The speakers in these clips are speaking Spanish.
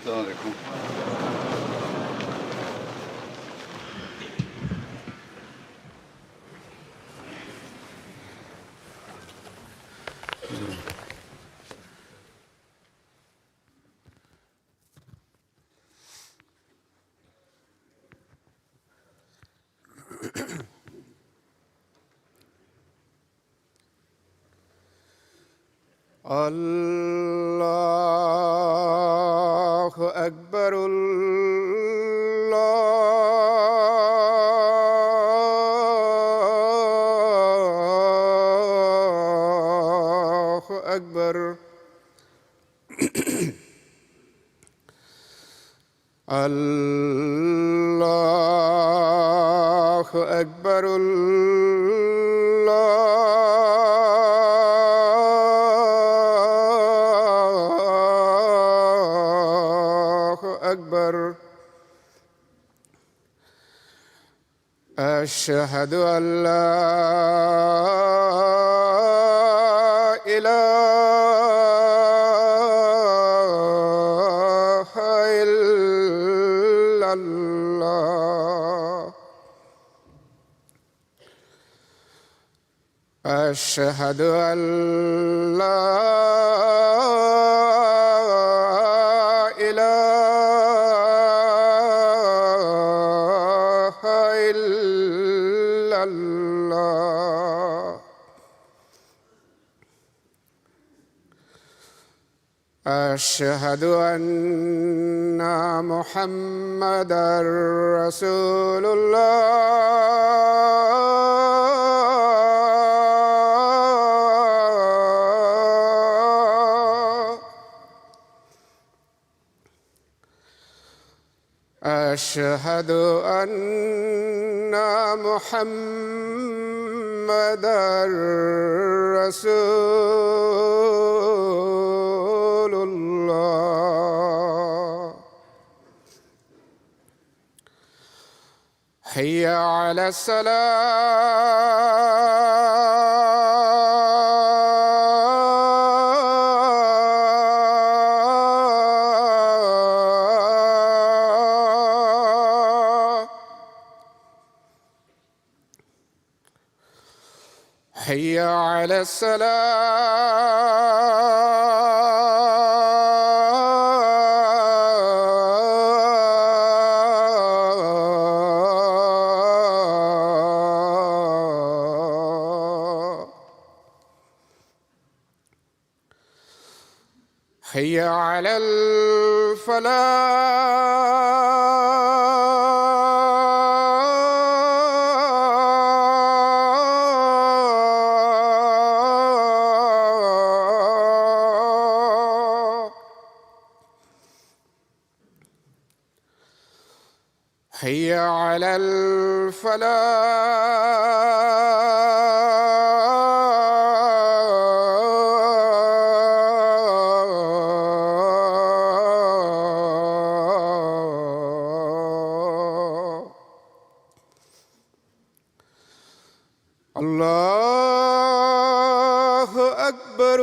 السلام عليكم. الله أكبر. الله أكبر. الله أكبر. الله أكبر. أشهد أن لا إله إلا الله. أشهد أن لا إله إلا الله. أشهد أن محمدًا رسول الله. أشهد أن محمدًا رسول الله. حي على الصلاة. حي على الصلاة. حي على الفلاح. حي على الفلاح. الله أكبر.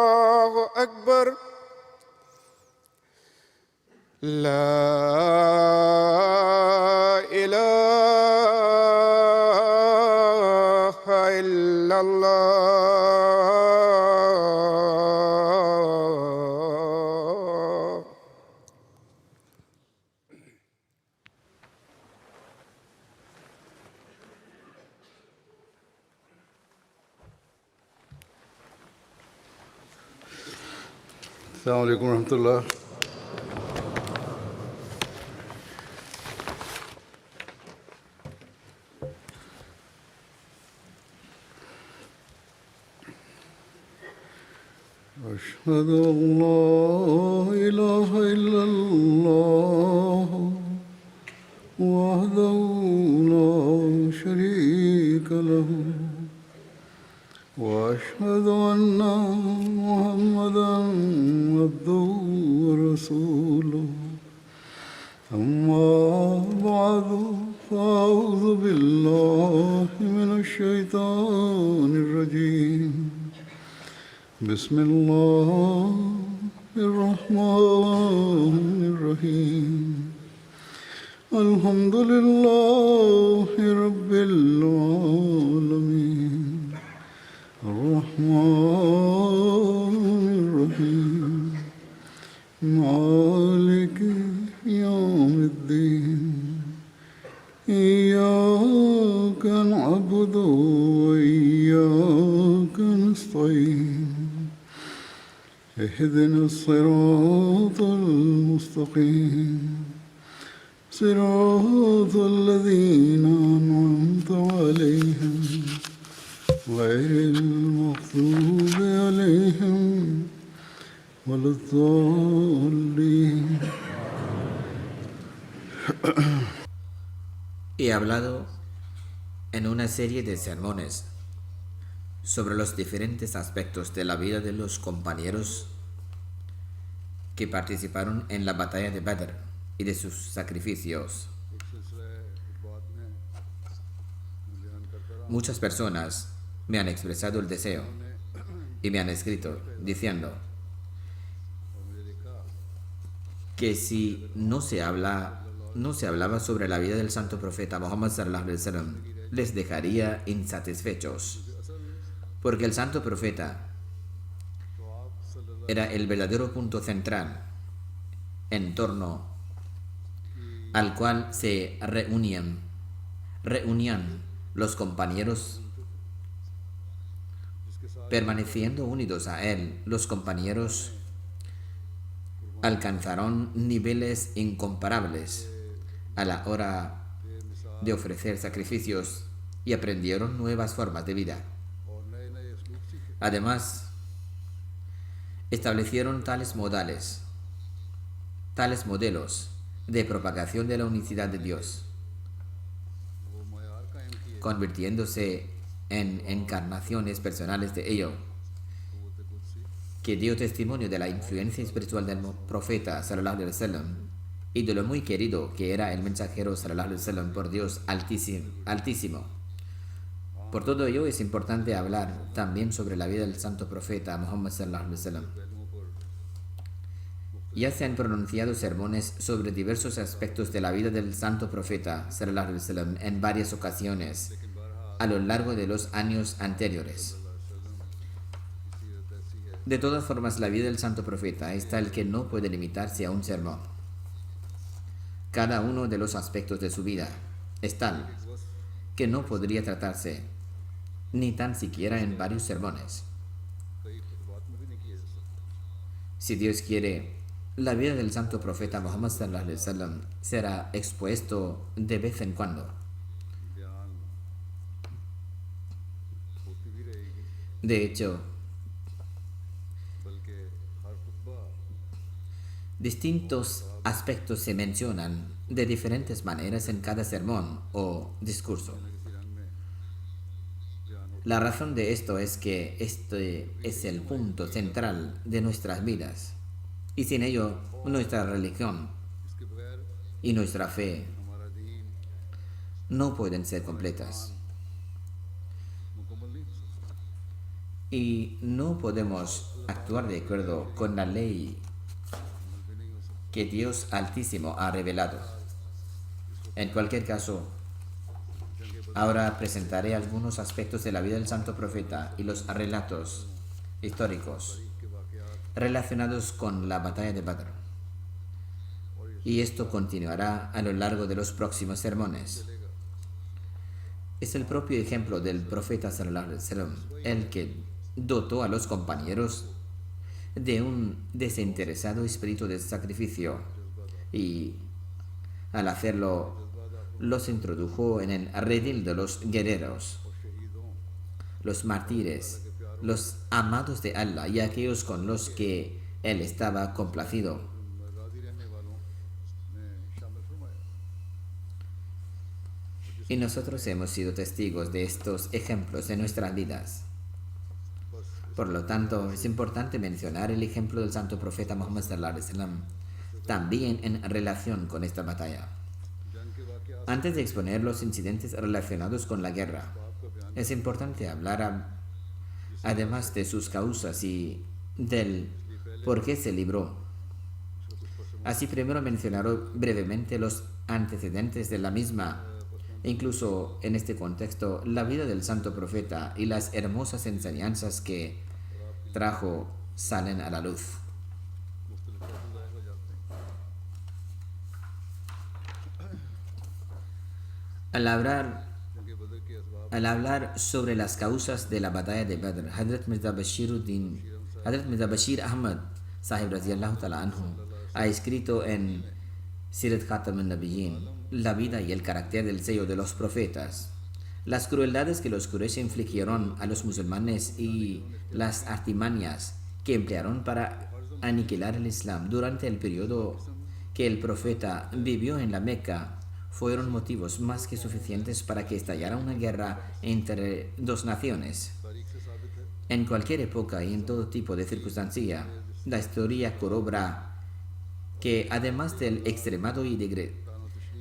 الله أكبر. لا إله إلا الله. السلام عليكم ورحمة الله. أشهد أن لا إله إلا الله وحده لا شريك له وأشهد أن محمدًا عبده ورسوله. أما بعد فأعوذ بالله من الشيطان الرجيم بسم الله الرحمن الرحيم الحمد لله رب العالمين الرحمن الرحيم مالك يوم الدين إياك نعبد وإياك نستعين اهدنا الصراط المستقيم صراط الذين أنعمت عليهم غير المغضوب عليهم ولا الضالين. He hablado en una serie de sermones sobre los diferentes aspectos de la vida de los compañeros que participaron en la batalla de Badr y de sus sacrificios. Muchas personas me han expresado el deseo y me han escrito diciendo que si no se hablaba sobre la vida del santo profeta Muhammad sallallahu alaihi wasallam, les dejaría insatisfechos, porque el santo profeta era el verdadero punto central en torno al cual se reunían los compañeros. Permaneciendo unidos a él, los compañeros alcanzaron niveles incomparables a la hora de ofrecer sacrificios y aprendieron nuevas formas de vida. Además, establecieron tales modelos de propagación de la unicidad de Dios, convirtiéndose en encarnaciones personales de ello, que dio testimonio de la influencia espiritual del profeta sallallahu alaihi wasallam y de lo muy querido que era el mensajero sallallahu alaihi wasallam por Dios altísimo. Por todo ello es importante hablar también sobre la vida del santo profeta Muhammad sallallahu alaihi wasallam. Ya se han pronunciado sermones sobre diversos aspectos de la vida del santo profeta sallallahu alaihi wasallam en varias ocasiones a lo largo de los años anteriores. De todas formas, la vida del santo profeta es tal que no puede limitarse a un sermón. Cada uno de los aspectos de su vida es tal que no podría tratarse ni tan siquiera en varios sermones. Si Dios quiere, la vida del santo profeta Muhammad sallallahu alaihi wasallam será expuesto de vez en cuando. De hecho, distintos aspectos se mencionan de diferentes maneras en cada sermón o discurso. La razón de esto es que este es el punto central de nuestras vidas, y sin ello nuestra religión y nuestra fe no pueden ser completas. Y no podemos actuar de acuerdo con la ley que Dios Altísimo ha revelado. En cualquier caso, ahora presentaré algunos aspectos de la vida del santo profeta y los relatos históricos relacionados con la batalla de Badr. Y esto continuará a lo largo de los próximos sermones. Es el propio ejemplo del profeta sallallahu alaihi wasallam el que dotó a los compañeros de un desinteresado espíritu de sacrificio y al hacerlo los introdujo en el redil de los guerreros, los mártires, los amados de Allah y aquellos con los que él estaba complacido. Y nosotros hemos sido testigos de estos ejemplos en nuestras vidas. Por lo tanto, es importante mencionar el ejemplo del santo profeta Muhammad sallallahu alaihi wasallam también en relación con esta batalla. Antes de exponer los incidentes relacionados con la guerra, es importante hablar además de sus causas y del por qué se libró. Así primero mencionaré brevemente los antecedentes de la misma. Incluso en este contexto, la vida del santo profeta y las hermosas enseñanzas que trajo salen a la luz. Al hablar sobre las causas de la batalla de Badr, Hazrat Mirza Bashir Ahmad Sahib Radiyallahu Ta'ala Anhu ha escrito en Sirat Khatam al-Nabiyyin la vida y el carácter del sello de los profetas, las crueldades que los Quraysh infligieron a los musulmanes y las artimañas que emplearon para aniquilar el Islam durante el periodo que el profeta vivió en la Meca fueron motivos más que suficientes para que estallara una guerra entre dos naciones. En cualquier época y en todo tipo de circunstancia, la historia corrobora que además del extremado y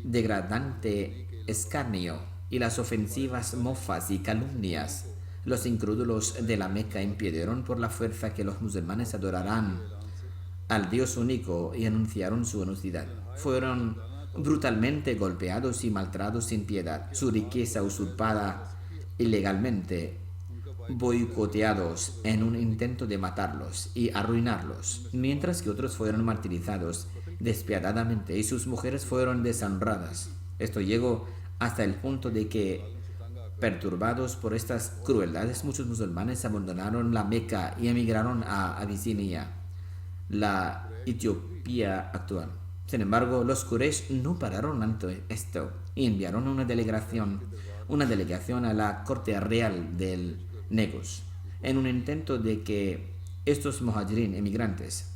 degradante escarnio y las ofensivas mofas y calumnias, los incrédulos de la Meca impidieron por la fuerza que los musulmanes adoraran al Dios único y anunciaron su honestidad. Fueron brutalmente golpeados y maltratados sin piedad, su riqueza usurpada ilegalmente, boicoteados en un intento de matarlos y arruinarlos, mientras que otros fueron martirizados despiadadamente y sus mujeres fueron deshonradas. Esto llegó hasta el punto de que, perturbados por estas crueldades, muchos musulmanes abandonaron la Meca y emigraron a Abisinia, la Etiopía actual. Sin embargo, los Quraysh no pararon ante esto y enviaron una delegación a la corte real del Negus, en un intento de que estos muhajirin emigrantes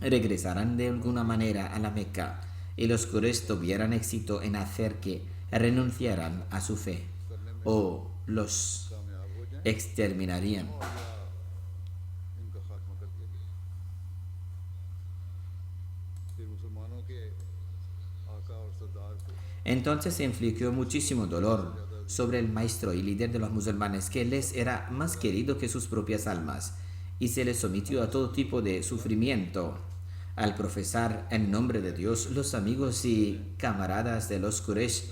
regresaran de alguna manera a la Meca y los Quraysh tuvieran éxito en hacer que renunciaran a su fe o los exterminarían. Entonces se infligió muchísimo dolor sobre el maestro y líder de los musulmanes, que les era más querido que sus propias almas, y se les sometió a todo tipo de sufrimiento. Al profesar en nombre de Dios, los amigos y camaradas de los Quraysh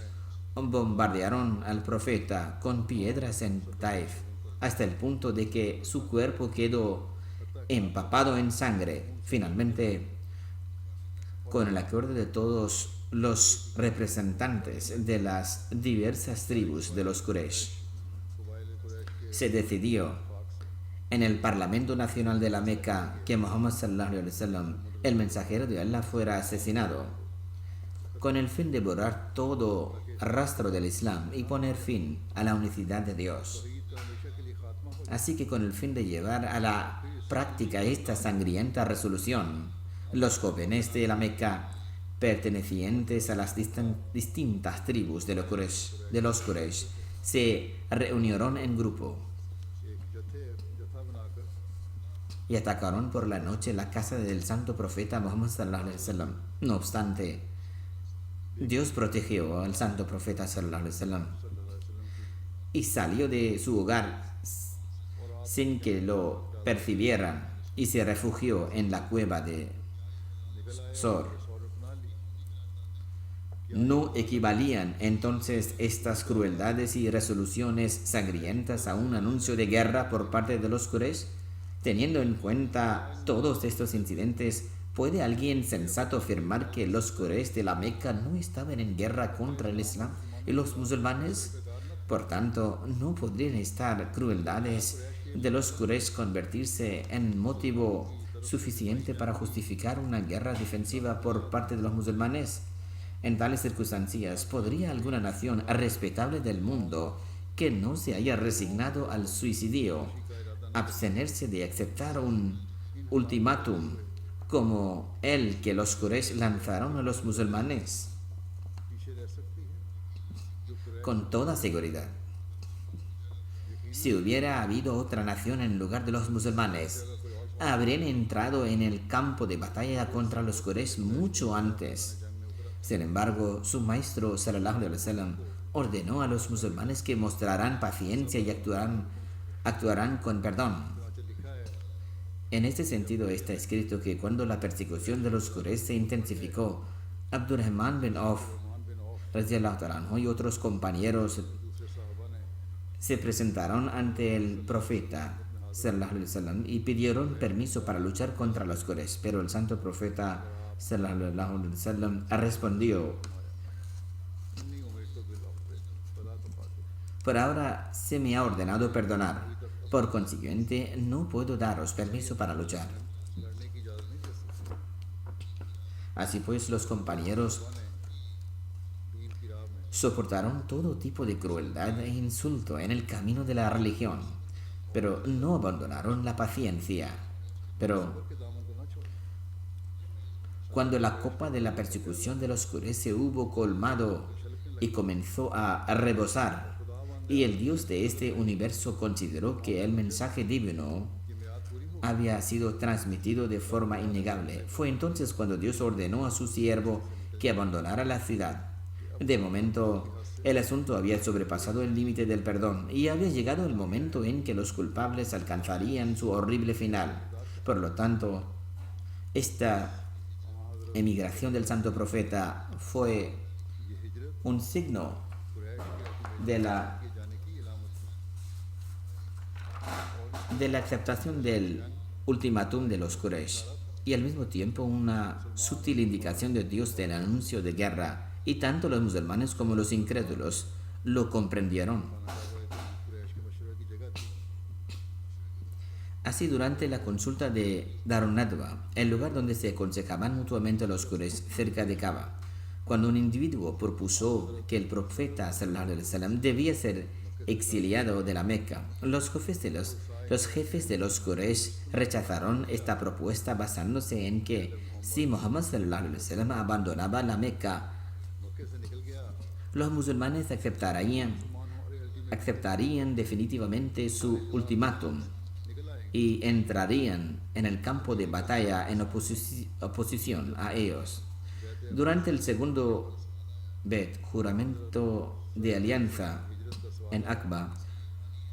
bombardearon al profeta con piedras en Taif, hasta el punto de que su cuerpo quedó empapado en sangre. Finalmente, con el acuerdo de todos los representantes de las diversas tribus de los Quraysh, se decidió en el Parlamento Nacional de la Meca que Muhammad sallallahu alaihi wasallam, el mensajero de Allah, fuera asesinado, con el fin de borrar todo rastro del Islam y poner fin a la unicidad de Dios. Así que con el fin de llevar a la práctica esta sangrienta resolución, los jóvenes de la Meca pertenecientes a las distintas tribus de los Quraysh se reunieron en grupo y atacaron por la noche la casa del santo profeta Muhammad sallallahu alaihi wasallam. No obstante, Dios protegió al santo profeta sallallahu alaihi wasallam y salió de su hogar sin que lo percibieran y se refugió en la cueva de Sor. ¿No equivalían entonces estas crueldades y resoluciones sangrientas a un anuncio de guerra por parte de los Quraysh? Teniendo en cuenta todos estos incidentes, ¿puede alguien sensato afirmar que los Quraysh de la Meca no estaban en guerra contra el Islam y los musulmanes? Por tanto, ¿no podrían estas crueldades de los Quraysh convertirse en motivo suficiente para justificar una guerra defensiva por parte de los musulmanes? En tales circunstancias, ¿podría alguna nación respetable del mundo que no se haya resignado al suicidio abstenerse de aceptar un ultimátum como el que los Quraysh lanzaron a los musulmanes? Con toda seguridad, si hubiera habido otra nación en lugar de los musulmanes, habrían entrado en el campo de batalla contra los Quraysh mucho antes. Sin embargo, su maestro sallallahu alaihi wasallam ordenó a los musulmanes que mostrarán paciencia y actuarán con perdón. En este sentido está escrito que cuando la persecución de los Quraysh se intensificó, Abdurrahman bin Auf radiyallahu ta'ala anhu y otros compañeros se presentaron ante el profeta sallallahu alaihi wasallam y pidieron permiso para luchar contra los Quraysh, pero el santo profeta sallallahu alaihi wasallam respondió: por ahora se me ha ordenado perdonar, por consiguiente no puedo daros permiso para luchar. Así pues, los compañeros soportaron todo tipo de crueldad e insulto en el camino de la religión, pero no abandonaron la paciencia. Pero cuando la copa de la persecución de los Quraysh se hubo colmado y comenzó a rebosar, y el Dios de este universo consideró que el mensaje divino había sido transmitido de forma innegable, fue entonces cuando Dios ordenó a su siervo que abandonara la ciudad. De momento, el asunto había sobrepasado el límite del perdón y había llegado el momento en que los culpables alcanzarían su horrible final. Por lo tanto, esta emigración del santo profeta fue un signo de la aceptación del ultimátum de los Quraysh y al mismo tiempo una sutil indicación de Dios del anuncio de guerra, y tanto los musulmanes como los incrédulos lo comprendieron. Así, durante la consulta de Darun Nadwa, el lugar donde se aconsejaban mutuamente los Quraysh cerca de Kaaba, cuando un individuo propuso que el profeta sallallahu alaihi wasallam debía ser exiliado de la Meca, los jefes de los Quraysh rechazaron esta propuesta basándose en que si Muhammad sallallahu alaihi wasallam abandonaba la Meca, los musulmanes aceptarían definitivamente su ultimátum y entrarían en el campo de batalla en oposición a ellos. Durante el segundo juramento de alianza en Aqaba,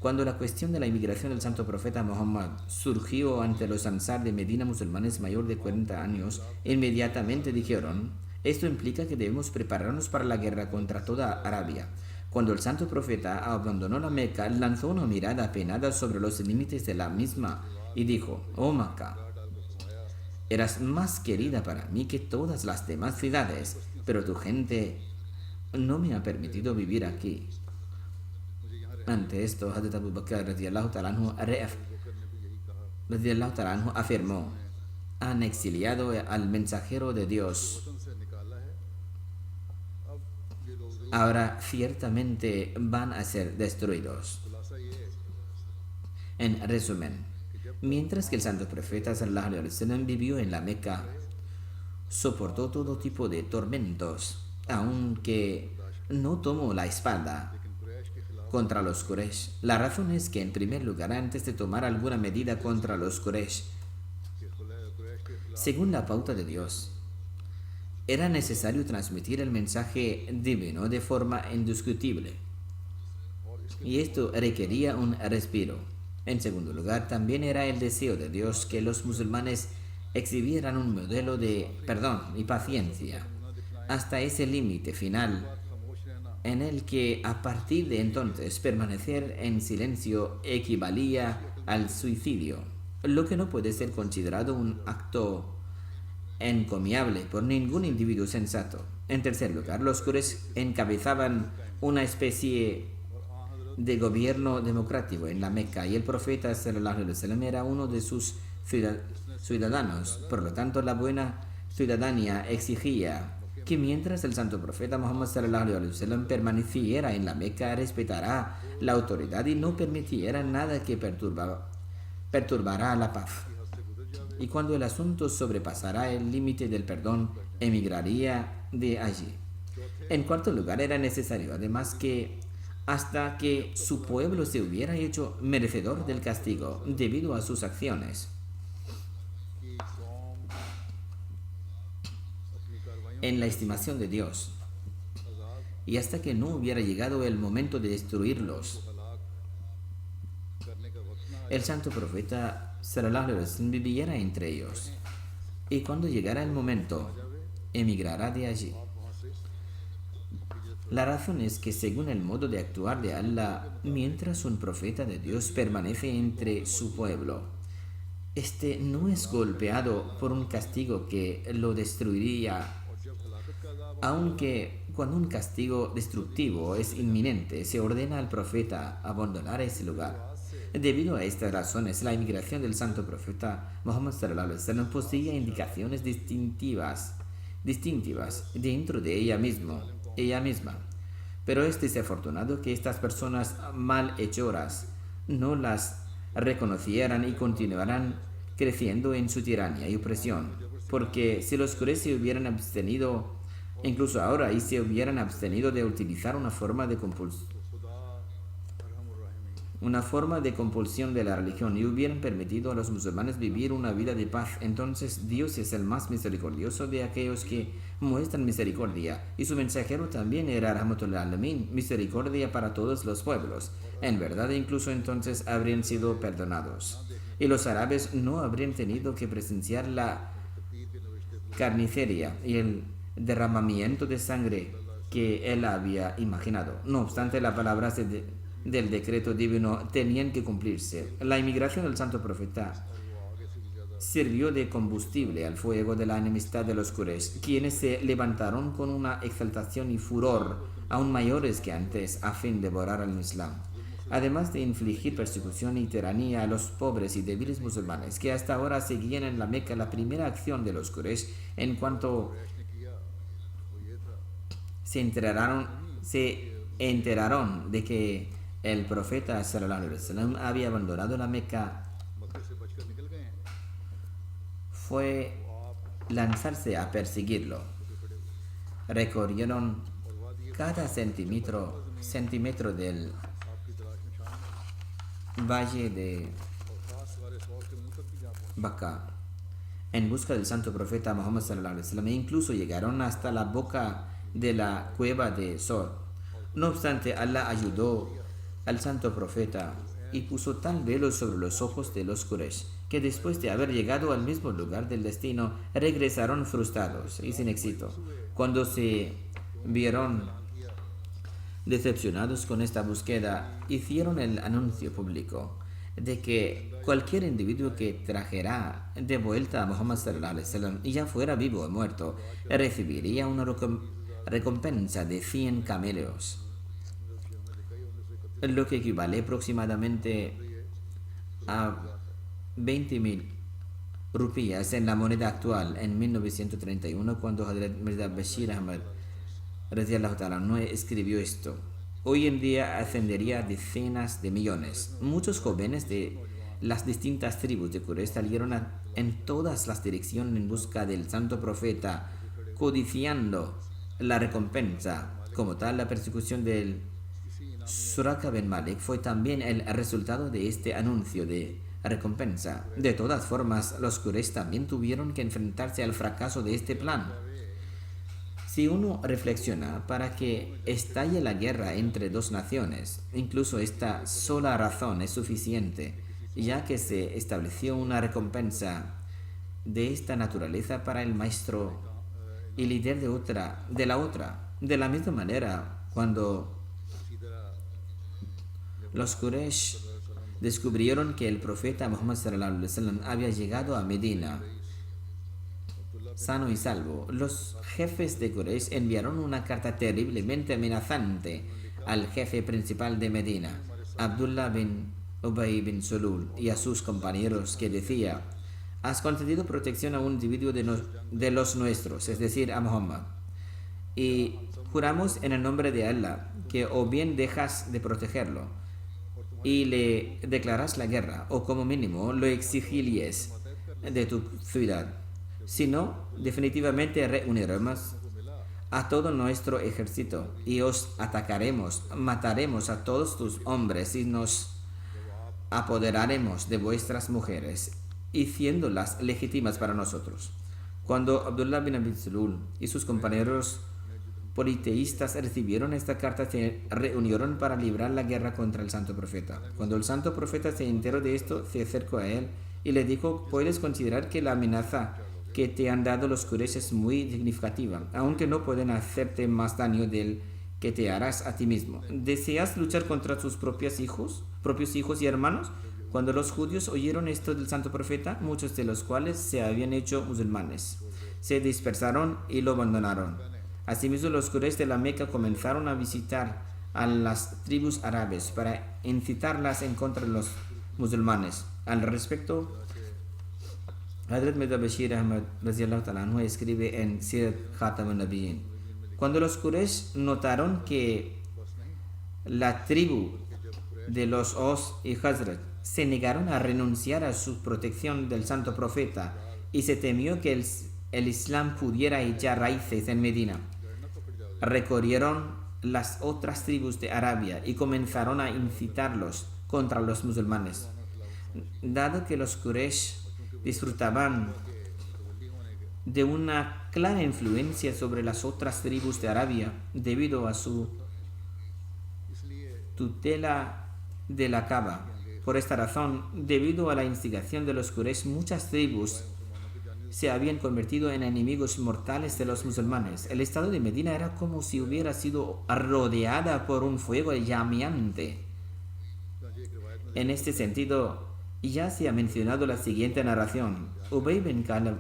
cuando la cuestión de la inmigración del santo profeta Muhammad surgió ante los Ansar de Medina, musulmanes mayor de 40 años, inmediatamente dijeron: esto implica que debemos prepararnos para la guerra contra toda Arabia. Cuando el santo profeta abandonó la Meca, lanzó una mirada apenada sobre los límites de la misma y dijo: oh Meca, eras más querida para mí que todas las demás ciudades, pero tu gente no me ha permitido vivir aquí. Ante esto, Hazrat Abu Bakr radiyallahu ta'ala anhu afirmó: han exiliado al mensajero de Dios. Ahora ciertamente van a ser destruidos. En resumen, mientras que el santo profeta sallallahu alaihi wasallam vivió en la Meca, soportó todo tipo de tormentos, aunque no tomó la espada contra los Quraysh. La razón es que, en primer lugar, antes de tomar alguna medida contra los Quraysh, según la pauta de Dios, era necesario transmitir el mensaje divino de forma indiscutible, y esto requería un respiro. En segundo lugar, también era el deseo de Dios que los musulmanes exhibieran un modelo de perdón y paciencia hasta ese límite final en el que a partir de entonces permanecer en silencio equivalía al suicidio, lo que no puede ser considerado un acto encomiable por ningún individuo sensato. En tercer lugar, los Quraysh encabezaban una especie de gobierno democrático en la Meca y el profeta sallallahu alaihi wasallam era uno de sus ciudadanos. Por lo tanto, la buena ciudadanía exigía que mientras el santo profeta Muhammad sallallahu alaihi wasallam permaneciera en la Meca, respetará la autoridad y no permitiera nada que perturbara la paz. Y cuando el asunto sobrepasará el límite del perdón, emigraría de allí. En cuarto lugar, era necesario además que hasta que su pueblo se hubiera hecho merecedor del castigo debido a sus acciones. en la estimación de Dios. Y hasta que no hubiera llegado el momento de destruirlos, el santo profeta sallallahu alaihi wasallam viviera entre ellos. Y cuando llegara el momento, emigrará de allí. La razón es que según el modo de actuar de Allah, mientras un profeta de Dios permanece entre su pueblo, este no es golpeado por un castigo que lo destruiría, aunque cuando un castigo destructivo es inminente, se ordena al profeta abandonar ese lugar. Debido a estas razones, la emigración del santo profeta Muhammad sallallahu alaihi wasallam poseía indicaciones distintivas dentro de ella misma. Pero es desafortunado que estas personas malhechoras no las reconocieran y continuaran creciendo en su tiranía y opresión, porque si los Quraysh se hubieran abstenido, incluso ahora, y se hubieran abstenido de utilizar una forma de compulsión de la religión y hubieran permitido a los musulmanes vivir una vida de paz, entonces Dios es el más misericordioso de aquellos que muestran misericordia, y su mensajero también era Rahmatul Alamin, misericordia para todos los pueblos. En verdad, incluso entonces habrían sido perdonados, y los árabes no habrían tenido que presenciar la carnicería y el derramamiento de sangre que él había imaginado. No obstante, las palabras del decreto divino tenían que cumplirse. La inmigración del santo profeta sirvió de combustible al fuego de la enemistad de los Quraysh, quienes se levantaron con una exaltación y furor aún mayores que antes a fin de devorar al Islam, además de infligir persecución y tiranía a los pobres y débiles musulmanes que hasta ahora seguían en la Meca. La primera acción de los Quraysh, en cuanto se enteraron de que el profeta sallallahu alaihi wasallam había abandonado la Meca, fue lanzarse a perseguirlo. Recorrieron cada centímetro del valle de Bakka en busca del santo profeta Muhammad sallallahu alaihi wasallam, e incluso llegaron hasta la boca de la cueva de Sor. No obstante, Allah ayudó al santo profeta y puso tal velo sobre los ojos de los Quraysh que después de haber llegado al mismo lugar del destino, regresaron frustrados y sin éxito. Cuando se vieron decepcionados con esta búsqueda, hicieron el anuncio público de que cualquier individuo que trajera de vuelta a Muhammad sallallahu alaihi wasallam, ya fuera vivo o muerto, recibiría una recompensa de 100 camellos, lo que equivale aproximadamente a 20.000 rupias en la moneda actual. En 1931, cuando Hazrat Mirza Bashir Ahmad radiyallahu ta'ala anhu escribió esto, hoy en día ascendería a decenas de millones. Muchos jóvenes de las distintas tribus de Quraysh salieron en todas las direcciones en busca del santo profeta, codiciando la recompensa. Como tal, la persecución del Suraka bin Malik fue también el resultado de este anuncio de recompensa. De todas formas, los Quraysh también tuvieron que enfrentarse al fracaso de este plan. Si uno reflexiona, para que estalle la guerra entre dos naciones, incluso esta sola razón es suficiente, ya que se estableció una recompensa de esta naturaleza para el maestro y líder de la otra. De la misma manera, cuando los Quraysh descubrieron que el profeta Muhammad sallallahu alaihi wasallam había llegado a Medina sano y salvo, los jefes de Quraysh enviaron una carta terriblemente amenazante al jefe principal de Medina, Abdullah bin Ubay bin Sulul, y a sus compañeros, que decía: has concedido protección a un individuo de los nuestros, es decir, a Muhammad, y juramos en el nombre de Allah que o bien dejas de protegerlo y le declaras la guerra, o como mínimo lo exilies de tu ciudad. Si no, definitivamente reuniremos a todo nuestro ejército y os atacaremos, mataremos a todos tus hombres y nos apoderaremos de vuestras mujeres, haciéndolas legítimas para nosotros. Cuando Abdullah bin Abi Salul y sus compañeros politeístas recibieron esta carta, se reunieron para librar la guerra contra el santo profeta. Cuando el santo profeta se enteró de esto, se acercó a él y le dijo: puedes considerar que la amenaza que te han dado los Quraysh es muy significativa, aunque no pueden hacerte más daño del que te harás a ti mismo. ¿Deseas luchar contra tus propios hijos y hermanos? Cuando los judíos oyeron esto del santo profeta, muchos de los cuales se habían hecho musulmanes, se dispersaron y lo abandonaron. Asimismo, los Quraysh de la Meca comenzaron a visitar a las tribus árabes para incitarlas en contra de los musulmanes. Al respecto, Hazrat Mirza Bashir Ahmad radiyallahu ta'ala anhu escribe en Sirat Khatam al-Nabiyyin: cuando los Quraysh notaron que la tribu de los Aus y Khazraj se negaron a renunciar a su protección del santo profeta y se temió que el Islam pudiera echar raíces en Medina, recorrieron las otras tribus de Arabia y comenzaron a incitarlos contra los musulmanes. Dado que los Quraysh disfrutaban de una clara influencia sobre las otras tribus de Arabia debido a su tutela de la Kaaba. Por esta razón, debido a la instigación de los Quraysh, muchas tribus se habían convertido en enemigos mortales de los musulmanes. El estado de Medina era como si hubiera sido rodeada por un fuego llameante. En este sentido, ya se ha mencionado la siguiente narración. Ubay bin Ka'b,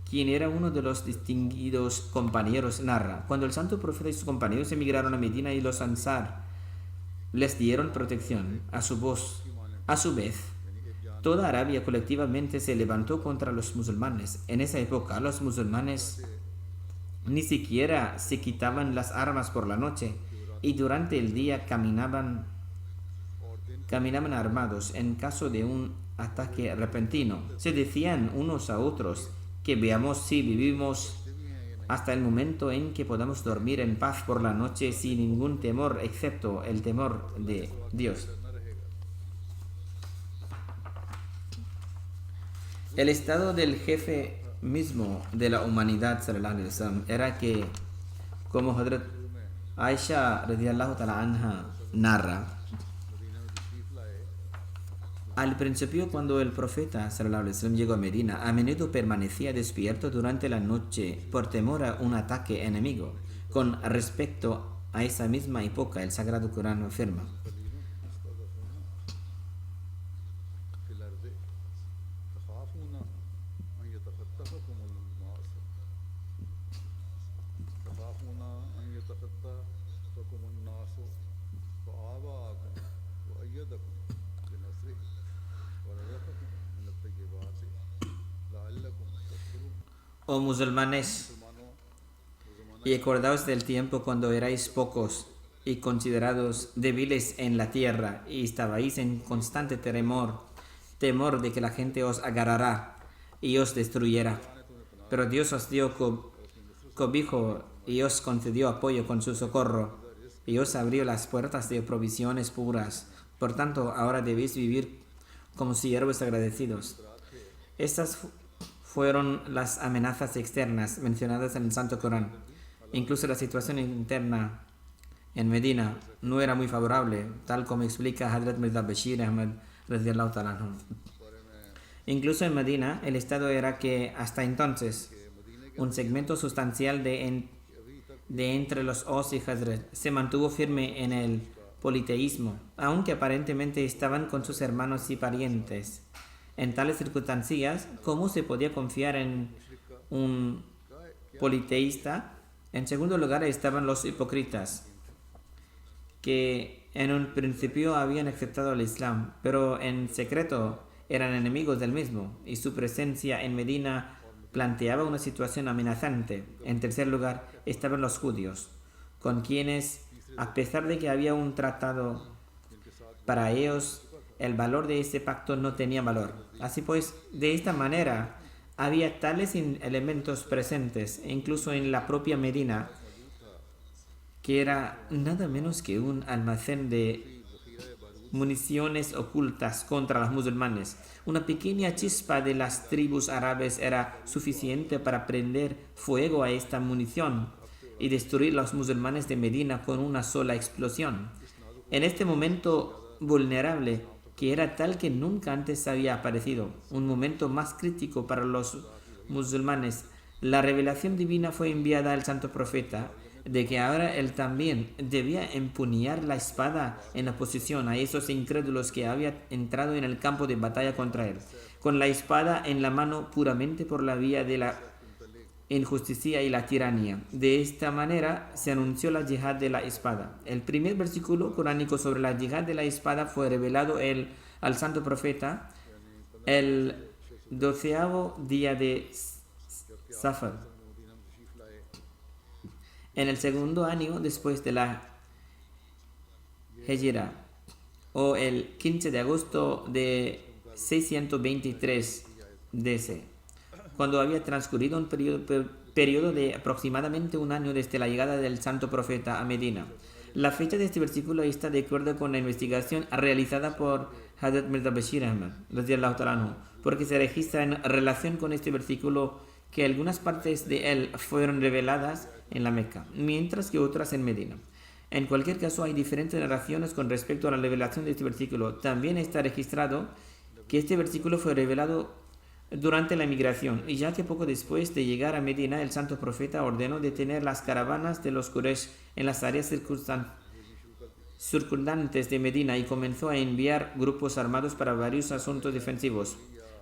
quien era uno de los distinguidos compañeros, narra: cuando el santo profeta y sus compañeros emigraron a Medina y los Ansar les dieron protección, a su vez, toda Arabia colectivamente se levantó contra los musulmanes. En esa época, los musulmanes ni siquiera se quitaban las armas por la noche y durante el día caminaban armados. En caso de un ataque repentino, se decían unos a otros que veamos si vivimos hasta el momento en que podamos dormir en paz por la noche sin ningún temor excepto el temor de Dios. El estado del jefe mismo de la humanidad sallallahu alaihi wasallam era que, como Hazrat Aisha radiyallahu ta'ala anha narra, al principio, cuando el profeta sallallahu alaihi wasallam llegó a Medina, a menudo permanecía despierto durante la noche por temor a un ataque enemigo. Con respecto a esa misma época, el Sagrado Corán afirma: oh musulmanes, y acordaos del tiempo cuando erais pocos y considerados débiles en la tierra y estabais en constante temor de que la gente os agarrará y os destruyera. Pero Dios os dio cobijo y os concedió apoyo con su socorro y os abrió las puertas de provisiones puras. Por tanto, ahora debéis vivir como siervos agradecidos. Estas fueron las amenazas externas mencionadas en el Santo Corán. Incluso la situación interna en Medina no era muy favorable, tal como explica Hazrat Mirza Bashir Ahmad radiyallahu ta'ala anhu. Incluso en Medina, el estado era que hasta entonces un segmento sustancial de entre los Aus y Khazraj se mantuvo firme en el politeísmo, aunque aparentemente estaban con sus hermanos y parientes. En tales circunstancias, ¿cómo se podía confiar en un politeísta? En segundo lugar estaban los hipócritas, que en un principio habían aceptado el Islam, pero en secreto eran enemigos del mismo, y su presencia en Medina planteaba una situación amenazante. En tercer lugar estaban los judíos, con quienes, a pesar de que había un tratado, para ellos el valor de ese pacto no tenía valor. Así pues, de esta manera, había tales elementos presentes, incluso en la propia Medina, que era nada menos que un almacén de municiones ocultas contra los musulmanes. Una pequeña chispa de las tribus árabes era suficiente para prender fuego a esta munición y destruir a los musulmanes de Medina con una sola explosión. En este momento vulnerable, que era tal que nunca antes había aparecido, un momento más crítico para los musulmanes, la revelación divina fue enviada al santo profeta de que ahora él también debía empuñar la espada en oposición a esos incrédulos que habían entrado en el campo de batalla contra él, con la espada en la mano puramente por la vía de la injusticia y la tiranía. De esta manera se anunció la yihad de la espada. El primer versículo coránico sobre la yihad de la espada fue revelado al santo profeta el 12º día de Safar, en el segundo año después de la Hejira, o el 15 de agosto de 623 DC, cuando había transcurrido un periodo de aproximadamente un año desde la llegada del santo profeta a Medina. La fecha de este versículo está de acuerdo con la investigación realizada por Hazrat Mirza Bashir Ahmad, radiyallahu ta'ala anhu, porque se registra en relación con este versículo que algunas partes de él fueron reveladas en la Meca, mientras que otras en Medina. En cualquier caso, hay diferentes narraciones con respecto a la revelación de este versículo. También está registrado que este versículo fue revelado durante la migración, y ya que poco después de llegar a Medina, el santo profeta ordenó detener las caravanas de los Quraysh en las áreas circundantes de Medina y comenzó a enviar grupos armados para varios asuntos defensivos.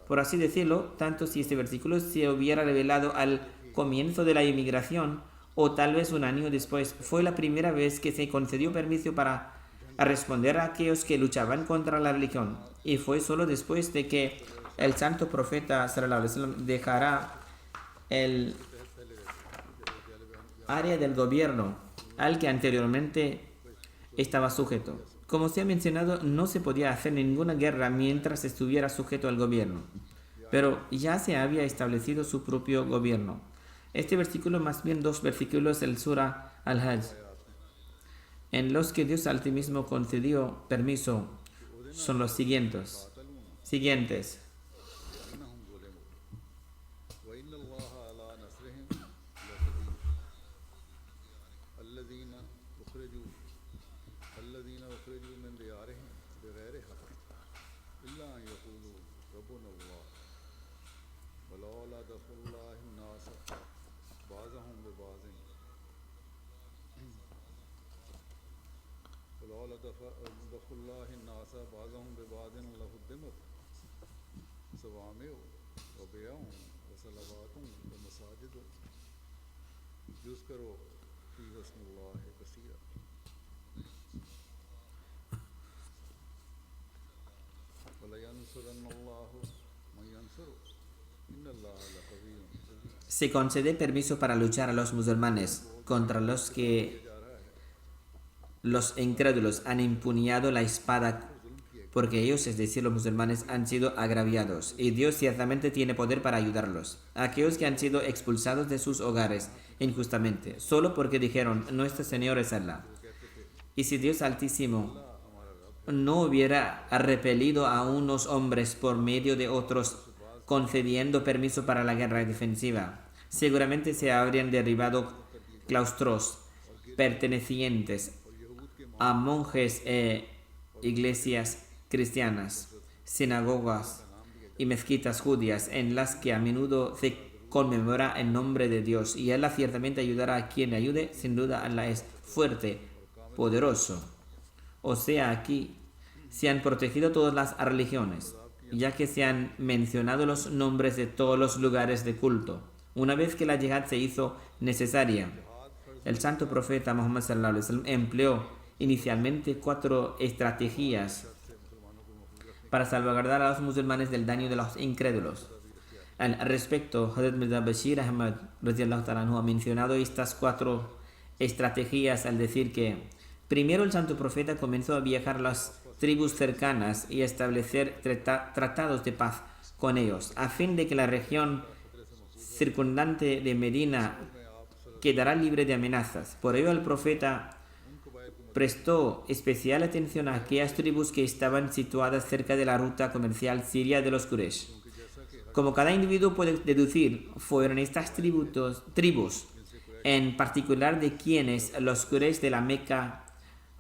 Por así decirlo, tanto si este versículo se hubiera revelado al comienzo de la inmigración o tal vez un año después, fue la primera vez que se concedió permiso para responder a aquellos que luchaban contra la religión, y fue solo después de que el santo profeta sallallahu alaihi wasallam dejara el área del gobierno al que anteriormente estaba sujeto. Como se ha mencionado, no se podía hacer ninguna guerra mientras estuviera sujeto al gobierno, pero ya se había establecido su propio gobierno. Este versículo, más bien dos versículos del Surah Al-Hajj, en los que Dios Altísimo concedió permiso, son los siguientes. Se concede permiso para luchar a los musulmanes contra los que los incrédulos han empuñado la espada, porque ellos, es decir, los musulmanes, han sido agraviados, y Dios ciertamente tiene poder para ayudarlos. Aquellos que han sido expulsados de sus hogares injustamente, solo porque dijeron, nuestro Señor es Allah. Y si Dios Altísimo no hubiera repelido a unos hombres por medio de otros, concediendo permiso para la guerra defensiva, seguramente se habrían derribado claustros pertenecientes a monjes e iglesias cristianas, sinagogas y mezquitas judías en las que a menudo se conmemora el nombre de Dios, y Allah ciertamente ayudará a quien le ayude. Sin duda Allah es fuerte, poderoso. O sea, aquí se han protegido todas las religiones, ya que se han mencionado los nombres de todos los lugares de culto. Una vez que la yihad se hizo necesaria, el santo profeta Muhammad sallallahu alaihi wasallam empleó inicialmente 4 estrategias para salvaguardar a los musulmanes del daño de los incrédulos. Al respecto, Hazrat Mirza Bashir Ahmad radiyallahu ta'ala anhu ha mencionado estas 4 estrategias al decir que primero el santo profeta comenzó a viajar a las tribus cercanas y establecer tratados de paz con ellos, a fin de que la región circundante de Medina quedará libre de amenazas. Por ello el profeta prestó especial atención a aquellas tribus que estaban situadas cerca de la ruta comercial siria de los Quraysh. Como cada individuo puede deducir, fueron estas tribus, en particular de quienes los Quraysh de la Meca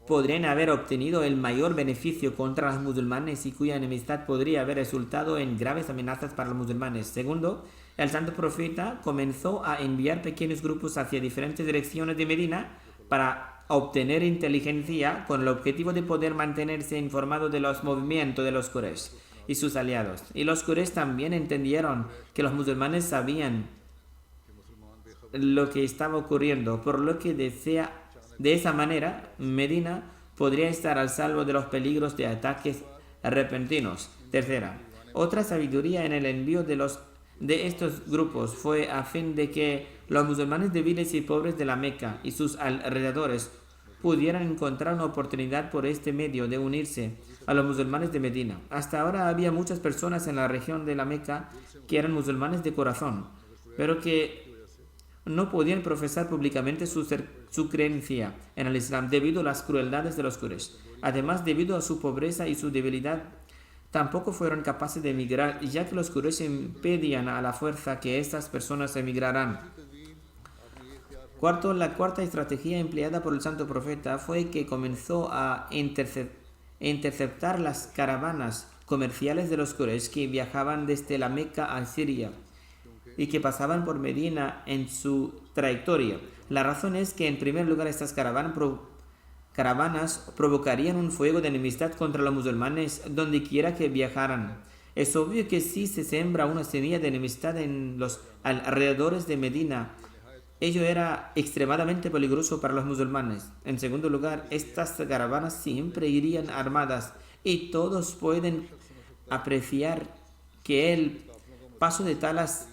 podrían haber obtenido el mayor beneficio contra los musulmanes y cuya enemistad podría haber resultado en graves amenazas para los musulmanes. Segundo, el santo profeta comenzó a enviar pequeños grupos hacia diferentes direcciones de Medina para obtener inteligencia con el objetivo de poder mantenerse informado de los movimientos de los Quraysh y sus aliados. Y los Quraysh también entendieron que los musulmanes sabían lo que estaba ocurriendo, por lo que de esa manera Medina podría estar al salvo de los peligros de ataques repentinos. Tercera, otra sabiduría en el envío de estos grupos fue a fin de que los musulmanes débiles y pobres de la Meca y sus alrededores pudieran encontrar una oportunidad por este medio de unirse a los musulmanes de Medina. Hasta ahora había muchas personas en la región de la Meca que eran musulmanes de corazón, pero que no podían profesar públicamente su creencia en el Islam debido a las crueldades de los Quraysh. Además, debido a su pobreza y su debilidad, tampoco fueron capaces de emigrar, ya que los Quraysh impedían a la fuerza que estas personas emigraran. Cuarto, la cuarta estrategia empleada por el santo profeta fue que comenzó a interceptar las caravanas comerciales de los Quraysh que viajaban desde la Meca a Siria y que pasaban por Medina en su trayectoria. La razón es que, en primer lugar, estas caravanas provocarían un fuego de enemistad contra los musulmanes donde quiera que viajaran. Es obvio que si se sembra una semilla de enemistad en los alrededores de Medina, ello era extremadamente peligroso para los musulmanes. En segundo lugar, estas caravanas siempre irían armadas y todos pueden apreciar que el paso de tales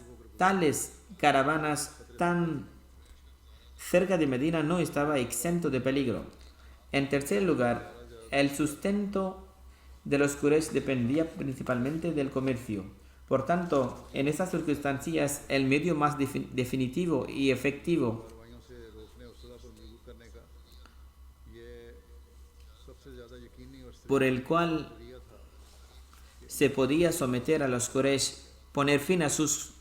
caravanas tan cerca de Medina no estaba exento de peligro. En tercer lugar, el sustento de los Quraysh dependía principalmente del comercio. Por tanto, en estas circunstancias, el medio más definitivo y efectivo por el cual se podía someter a los Quraysh, poner fin a sus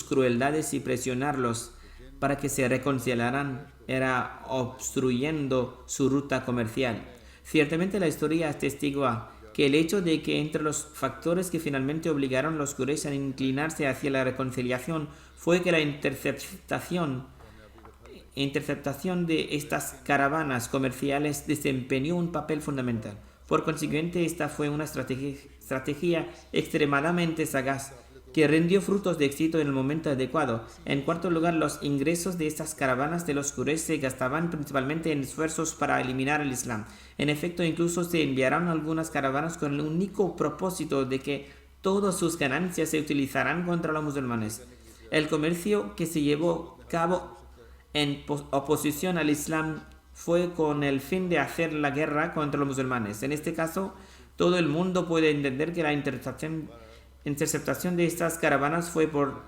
crueldades y presionarlos para que se reconciliaran, era obstruyendo su ruta comercial. Ciertamente la historia atestigua que el hecho de que entre los factores que finalmente obligaron a los Quraysh a inclinarse hacia la reconciliación fue que la interceptación de estas caravanas comerciales desempeñó un papel fundamental. Por consiguiente, esta fue una estrategia extremadamente sagaz que rindió frutos de éxito en el momento adecuado. En cuarto lugar, los ingresos de estas caravanas de los Quraysh se gastaban principalmente en esfuerzos para eliminar el Islam. En efecto, incluso se enviaron algunas caravanas con el único propósito de que todas sus ganancias se utilizaran contra los musulmanes. El comercio que se llevó a cabo en oposición al Islam fue con el fin de hacer la guerra contra los musulmanes. En este caso, todo el mundo puede entender que la interceptación de estas caravanas fue por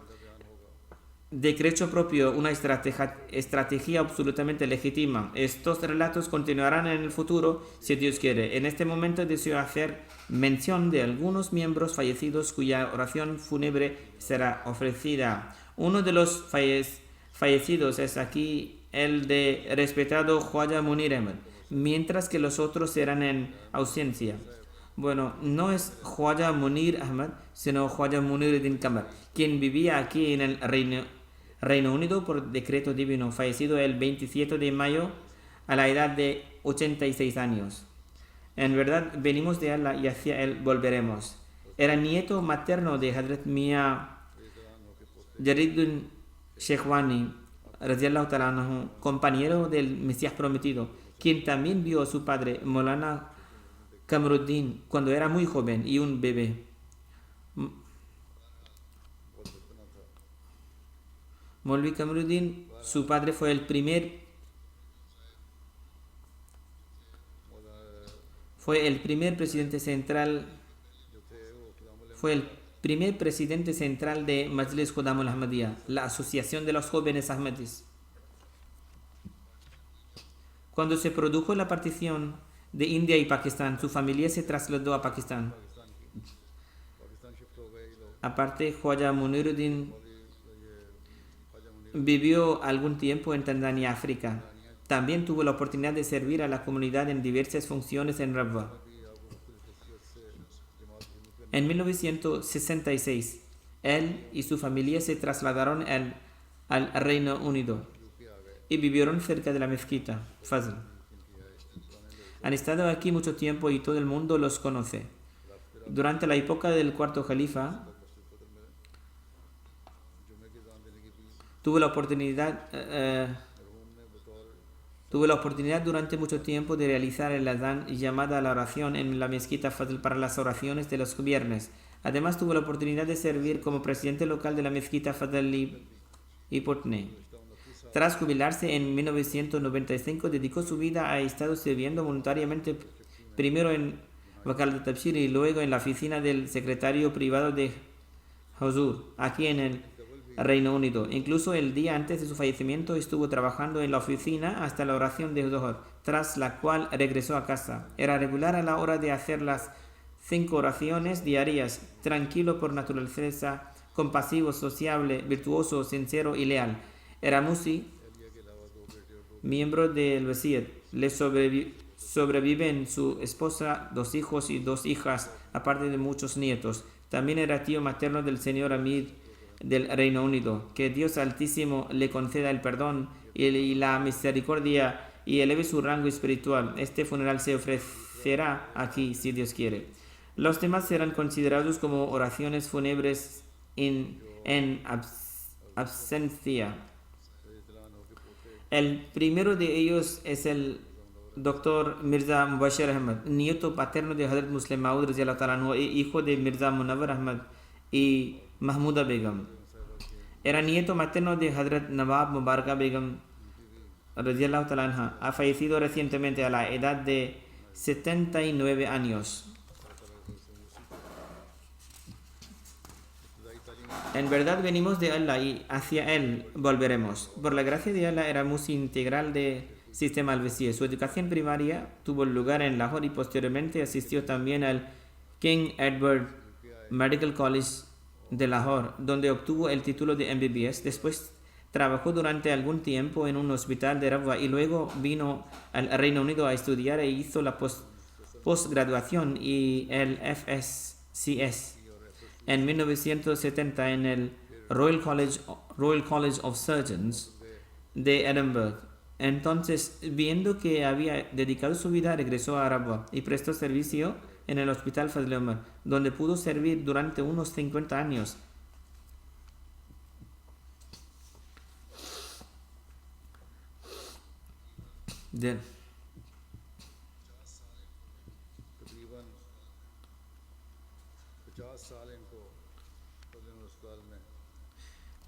decreto propio una estrategia absolutamente legítima. Estos relatos continuarán en el futuro, si Dios quiere. En este momento deseo hacer mención de algunos miembros fallecidos cuya oración fúnebre será ofrecida. Uno de los fallecidos es aquí el de respetado Khwaja Munir Ahmad, mientras que los otros serán en ausencia. Bueno, no es Khwaja Munir Ahmad, sino Khwaja Muniruddin Qamar, quien vivía aquí en el Reino Unido por decreto divino, fallecido el 27 de mayo a la edad de 86 años. En verdad, venimos de Allah y hacia Él volveremos. Era nieto materno de Hazrat Mia Jariduddin Shekhwani, radiyallahu ta'ala anhu, compañero del Mesías prometido, quien también vio a su padre, Maulana Kamruddin, cuando era muy joven y un bebé. Maulvi Kamruddin, su padre, fue el primer presidente central de Majlis Khudam al-Ahmadiyya, la asociación de los jóvenes ahmadis. Cuando se produjo la partición de India y Pakistán, su familia se trasladó a Pakistán. Pakistan shift हो गए ये लोग Aparte, Khwaja Muniruddin vivió algún tiempo en Tanzania, África. También tuvo la oportunidad de servir a la comunidad en diversas funciones en Rabwa. En 1966, él y su familia se trasladaron al Reino Unido y vivieron cerca de la mezquita Fazl. Han estado aquí mucho tiempo y todo el mundo los conoce. Durante la época del cuarto califa, tuve la oportunidad durante mucho tiempo de realizar el adán llamada a la oración en la mezquita Fazl para las oraciones de los viernes. Además tuve la oportunidad de servir como presidente local de la mezquita Fazl y Putney. Tras jubilarse en 1995, dedicó su vida a estado sirviendo voluntariamente primero en Wakalat Tabshir y luego en la oficina del secretario privado de Huzur, aquí en el Reino Unido. Incluso el día antes de su fallecimiento estuvo trabajando en la oficina hasta la oración de Zuhr, tras la cual regresó a casa. Era regular a la hora de hacer las 5 oraciones diarias, tranquilo por naturaleza, compasivo, sociable, virtuoso, sincero y leal. Era Musi, miembro del Wasiyat. Le sobreviven su esposa, 2 hijos y 2 hijas, aparte de muchos nietos. También era tío materno del señor Amir del Reino Unido. Que Dios Altísimo le conceda el perdón y la misericordia y eleve su rango espiritual. Este funeral se ofrecerá aquí, si Dios quiere. Los demás serán considerados como oraciones fúnebres en absencia. El primero de ellos es el Dr. Mirza Mubashir Ahmad, nieto paterno de Hazrat Muslim Maud radhiyallahu ta'ala anhu, hijo de Mirza Munawwar Ahmad y Mahmuda Begum. Era nieto materno de Hazrat Nawab Mubaraka Begum radhiyallahu ta'ala anha. Ha fallecido recientemente a la edad de 79 años. En verdad venimos de Allah y hacia Él volveremos. Por la gracia de Allah era Musi integral de Sistema Al-Wasiyah. Su educación primaria tuvo lugar en Lahore y posteriormente asistió también al King Edward Medical College de Lahore, donde obtuvo el título de MBBS. Después trabajó durante algún tiempo en un hospital de Rabwa y luego vino al Reino Unido a estudiar e hizo la postgraduación y el FSCS. En 1970 en el Royal College of Surgeons de Edinburgh. Entonces, viendo que había dedicado su vida, regresó a Rabwa y prestó servicio en el Hospital Fazl Umar, donde pudo servir durante unos 50 años.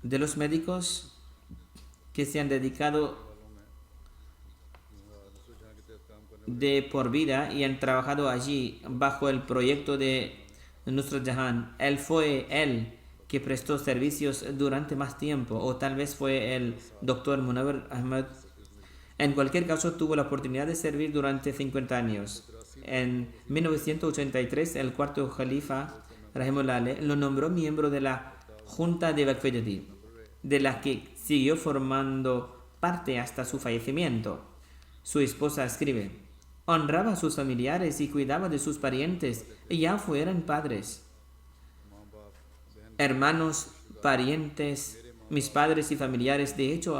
De los médicos que se han dedicado de por vida y han trabajado allí bajo el proyecto de Nusrat Jahan, él fue el que prestó servicios durante más tiempo, o tal vez fue el Dr. Munawwar Ahmad. En cualquier caso, tuvo la oportunidad de servir durante 50 años. En 1983, el cuarto califa, Rahimullah Alayh, lo nombró miembro de la Junta de Waqf Jadid, de la que siguió formando parte hasta su fallecimiento. Su esposa escribe: honraba a sus familiares y cuidaba de sus parientes, ya fueran padres, hermanos, parientes, mis padres y familiares. De hecho,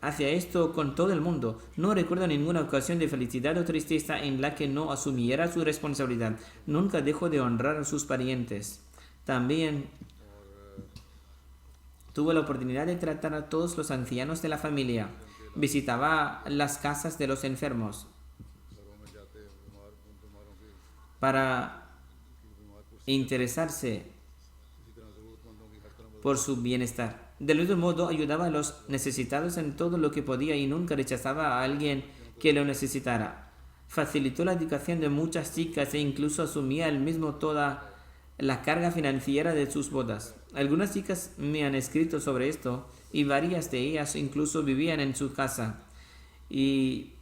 hacia esto con todo el mundo. No recuerdo ninguna ocasión de felicidad o tristeza en la que no asumiera su responsabilidad. Nunca dejó de honrar a sus parientes. También tuvo la oportunidad de tratar a todos los ancianos de la familia. Visitaba las casas de los enfermos para interesarse por su bienestar. Del mismo modo, ayudaba a los necesitados en todo lo que podía y nunca rechazaba a alguien que lo necesitara. Facilitó la educación de muchas chicas e incluso asumía él mismo toda la carga financiera de sus bodas. Algunas chicas me han escrito sobre esto y varias de ellas incluso vivían en su casa. Y